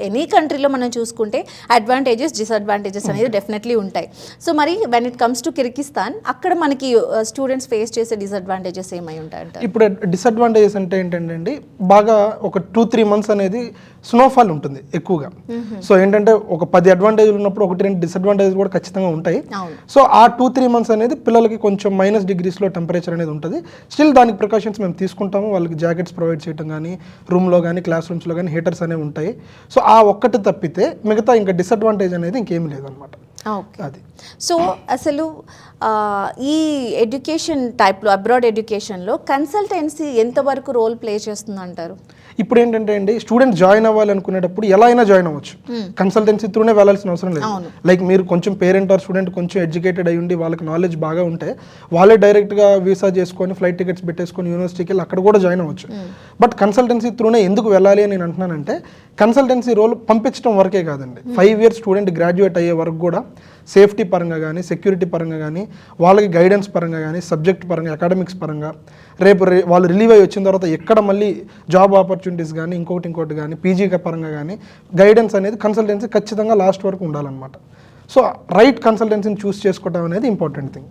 Any కంట్రీలో మనం చూసుకుంటే అడ్వాంటేజెస్ డిసడ్వాంటేజెస్ అనేది డెఫినెట్లీ ఉంటాయి. సో మరి when it comes to Kyrgyzstan అక్కడ మనకి స్టూడెంట్స్ ఫేస్ చేసే డిసడ్వాంటేజెస్ ఏమై ఉంటాయంట? ఇప్పుడు డిసడ్వాంటేజెస్ అంటే ఏంటంటే అండి, బాగా ఒక 2-3 months అనేది స్నోఫాల్ ఉంటుంది ఎక్కువగా. సో ఏంటంటే ఒక 10 అడ్వాంటేజ్లు ఉన్నప్పుడు 1-2 డిసడ్వాంటేజెస్ కూడా ఖచ్చితంగా ఉంటాయి. సో ఆ 2-3 months అనేది పిల్లలకి కొంచెం -degreesలో టెంపరేచర్ అనేది ఉంటుంది. స్టిల్ దానికి ప్రికాషన్స్ మేము తీసుకుంటాము. వాళ్ళకి జాకెట్స్ ప్రొవైడ్ చేయడం కానీ, రూమ్లో కానీ క్లాస్ రూమ్స్లో కానీ హీటర్స్ అనేవి ఉంటాయి. సో ఆ ఒక్కటి తప్పితే మిగతా ఇంకా డిసడ్వాంటేజ్ అనేది ఇంకేమీ లేదనమాట. అది సో అసలు ఈ ఎడ్యుకేషన్ టైప్లో అబ్రాడ్ ఎడ్యుకేషన్లో కన్సల్టెన్సీ ఎంతవరకు రోల్ ప్లే చేస్తుంది అంటారు? ఇప్పుడు ఏంటంటే అండి, స్టూడెంట్ జాయిన్ అవ్వాలి అనుకునేటప్పుడు ఎలా అయినా జాయిన్ అవ్వచ్చు. కన్సల్టెన్సీ త్రూనే వెళ్ళాల్సిన అవసరం లేదు. లైక్ మీరు కొంచెం పేరెంట్ ఆర్ స్టూడెంట్ కొంచెం ఎడ్యుకేటెడ్ అయ్యి ఉండి వాళ్ళకి నాలెడ్జ్ బాగా ఉంటే వాళ్ళే డైరెక్ట్గా వీసా చేసుకొని ఫ్లైట్ టికెట్స్ పెట్టేసుకొని యూనివర్సిటీకి వెళ్ళి అక్కడ కూడా జాయిన్ అవ్వచ్చు. బట్ కన్సల్టెన్సీ త్రూనే ఎందుకు వెళ్ళాలి అని నేను అంటున్నానంటే, కన్సల్టెన్సీ రోల్ పంపించడం వరకే కాదండి, 5 years స్టూడెంట్ గ్రాడ్యుయేట్ అయ్యే వరకు కూడా సేఫ్టీ పరంగా కానీ, సెక్యూరిటీ పరంగా కానీ, వాళ్ళకి గైడెన్స్ పరంగా కానీ, సబ్జెక్ట్ పరంగా, అకాడమిక్స్ పరంగా, రేపు వాళ్ళు రిలీవ్ అయ్యి వచ్చిన తర్వాత ఎక్కడ మళ్ళీ జాబ్ ఆపర్చునిటీస్ కానీ ఇంకోటి కానీ పీజీ పరంగా కానీ గైడెన్స్ అనేది కన్సల్టెన్సీ ఖచ్చితంగా లాస్ట్ వరకు ఉండాలన్నమాట. సో రైట్ కన్సల్టెన్సీని చూస్ చేసుకోవడం అనేది ఇంపార్టెంట్ థింగ్.